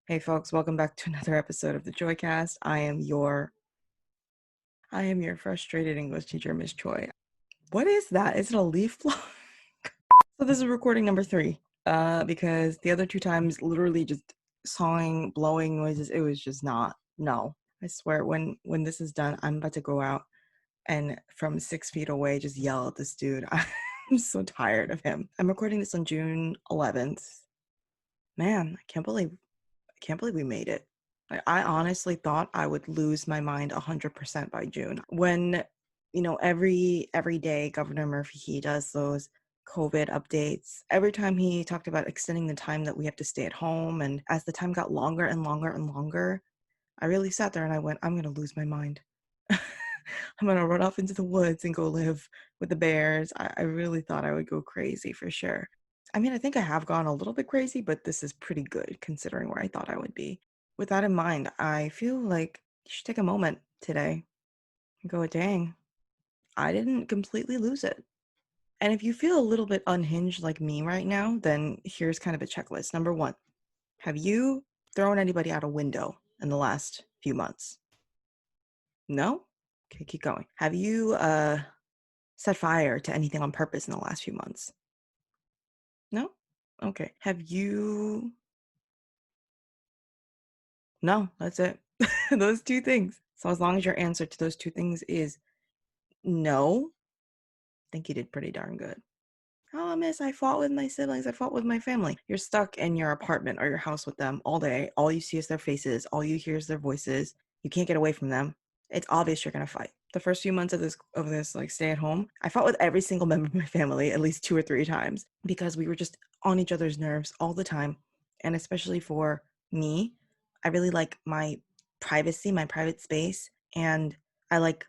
Hey folks, welcome back to another episode of the Choecast. I am your frustrated English teacher, Miss Choi. What is that? Is it a leaf blower? So this is recording number 3. Because the other 2 times literally just sawing, blowing noises, it was just not. No. I swear when this is done, I'm about to go out and from 6 feet away just yell at this dude. I'm so tired of him. I'm recording this on June 11th. Man, I can't believe we made it. I honestly thought I would lose my mind 100% by June. When, every day Governor Murphy, he does those COVID updates. Every time he talked about extending the time that we have to stay at home, and as the time got longer and longer and longer, I really sat there and I went, I'm going to lose my mind. I'm going to run off into the woods and go live with the bears. I really thought I would go crazy for sure. I mean, I think I have gone a little bit crazy, but this is pretty good considering where I thought I would be. With that in mind, I feel like you should take a moment today and go, dang, I didn't completely lose it. And if you feel a little bit unhinged like me right now, then here's kind of a checklist. Number 1, have you thrown anybody out a window in the last few months? No? Okay, keep going. Have you set fire to anything on purpose in the last few months? No? Okay. Have you No, that's it. Those 2 things. So as long as your answer to those 2 things is no, I think you did pretty darn good. "Oh, miss, I fought with my siblings, I fought with my family." You're stuck in your apartment or your house with them all day. All you see is their faces. All you hear is their voices. You can't get away from them. It's obvious you're gonna fight. The first few months of this like stay at home, I fought with every single member of my family at least 2 or 3 times because we were just on each other's nerves all the time. And especially for me, I really like my privacy, my private space, and I like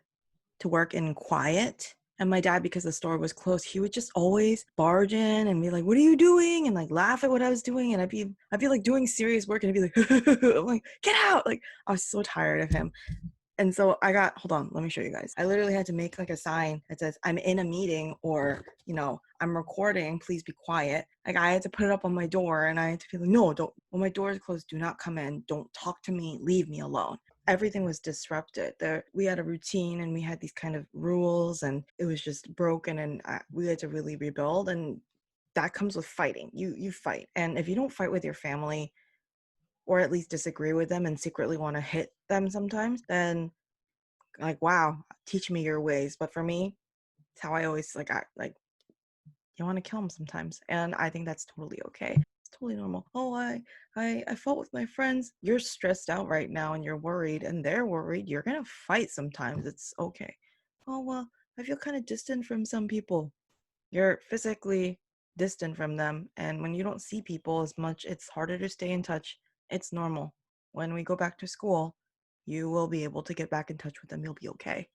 to work in quiet. And my dad, because the store was closed, he would just always barge in and be like, "What are you doing?" and like laugh at what I was doing. And I'd be like doing serious work and he'd be like, I'm like, "Get out!" Like I was so tired of him. And so hold on, let me show you guys. I literally had to make like a sign that says, "I'm in a meeting," or, "I'm recording, please be quiet." Like I had to put it up on my door and I had to be like, "No, don't, when my door is closed, do not come in. Don't talk to me. Leave me alone." Everything was disrupted. We had a routine and we had these kind of rules and it was just broken and we had to really rebuild. And that comes with fighting. You fight. And if you don't fight with your family, or at least disagree with them and secretly want to hit them sometimes, then like, wow, teach me your ways. But for me, it's how I always like act. Like you want to kill them sometimes, and I think that's totally okay. It's totally normal. Oh, I fought with my friends. You're stressed out right now, and you're worried, and they're worried. You're gonna fight sometimes. It's okay. Oh well, I feel kind of distant from some people. You're physically distant from them, and when you don't see people as much, it's harder to stay in touch. It's normal. When we go back to school, you will be able to get back in touch with them. You'll be okay.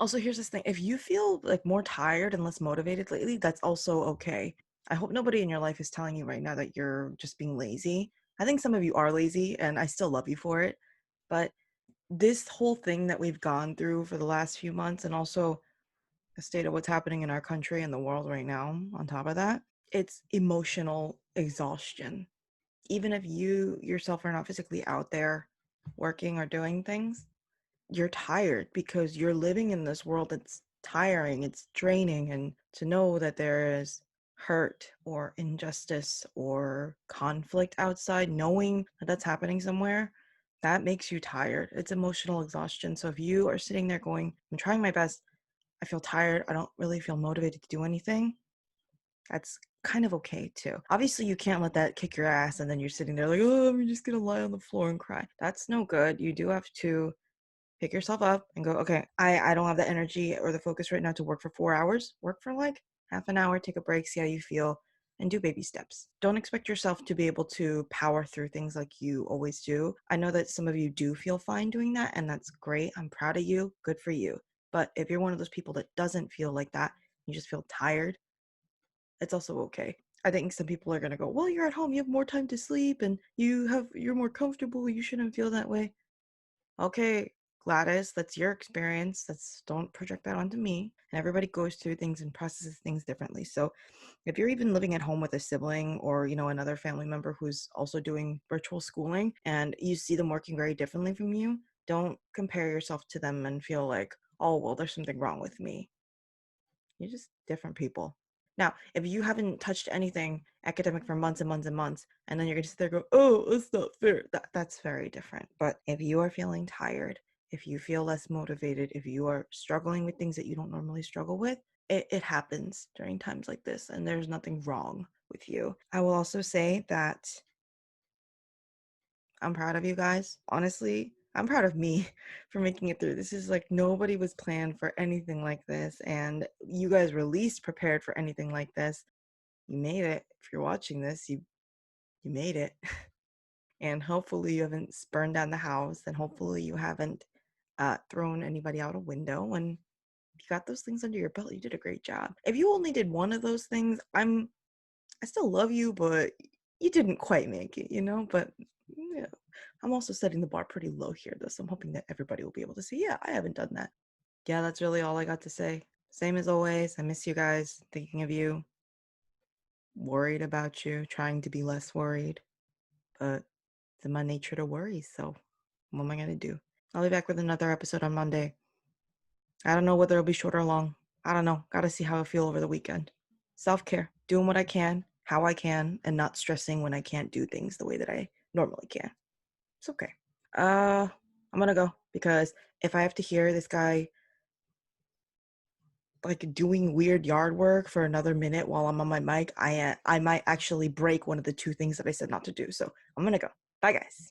Also, here's this thing. If you feel like more tired and less motivated lately, that's also okay. I hope nobody in your life is telling you right now that you're just being lazy. I think some of you are lazy and I still love you for it. But this whole thing that we've gone through for the last few months, and also the state of what's happening in our country and the world right now, on top of that, it's emotional exhaustion. Even if you yourself are not physically out there working or doing things, you're tired because you're living in this world that's tiring, it's draining. And to know that there is hurt or injustice or conflict outside, knowing that that's happening somewhere, that makes you tired. It's emotional exhaustion. So if you are sitting there going, "I'm trying my best, I feel tired, I don't really feel motivated to do anything," that's kind of okay too. Obviously, you can't let that kick your ass and then you're sitting there like, "Oh, I'm just gonna lie on the floor and cry." That's no good. You do have to pick yourself up and go, "Okay, I don't have the energy or the focus right now to work for 4 hours. Work for like half an hour, take a break, see how you feel, and do baby steps." Don't expect yourself to be able to power through things like you always do. I know that some of you do feel fine doing that, and that's great. I'm proud of you. Good for you. But if you're one of those people that doesn't feel like that, you just feel tired, it's also okay. I think some people are going to go, "Well, you're at home, you have more time to sleep and you're more comfortable, you shouldn't feel that way." Okay, Gladys, that's your experience. Don't project that onto me. And everybody goes through things and processes things differently. So if you're even living at home with a sibling or, another family member who's also doing virtual schooling and you see them working very differently from you, don't compare yourself to them and feel like, oh, well, there's something wrong with me. You're just different people. Now, if you haven't touched anything academic for months and months and months, and then you're gonna sit there and go, oh, that's not fair. That's very different. But if you are feeling tired, if you feel less motivated, if you are struggling with things that you don't normally struggle with, it happens during times like this, and there's nothing wrong with you. I will also say that I'm proud of you guys. Honestly, I'm proud of me for making it through. This is like nobody was planned for anything like this, and you guys were least prepared for anything like this. You made it. If you're watching this, you made it. And hopefully you haven't burned down the house, and hopefully you haven't thrown anybody out a window. And if you got those things under your belt, you did a great job. If you only did one of those things, I still love you, but you didn't quite make it, But yeah, I'm also setting the bar pretty low here, though, so I'm hoping that everybody will be able to say, yeah, I haven't done that. Yeah, that's really all I got to say. Same as always, I miss you guys, thinking of you, worried about you, trying to be less worried, but it's in my nature to worry, so what am I gonna do? I'll be back with another episode on Monday. I don't know whether it'll be short or long. I don't know. Gotta see how I feel over the weekend. Self-care, doing what I can, how I can, and not stressing when I can't do things the way that I normally can. It's okay. I'm gonna go because if I have to hear this guy like doing weird yard work for another minute while I'm on my mic, I might actually break one of the two things that I said not to do. So I'm gonna go. Bye, guys.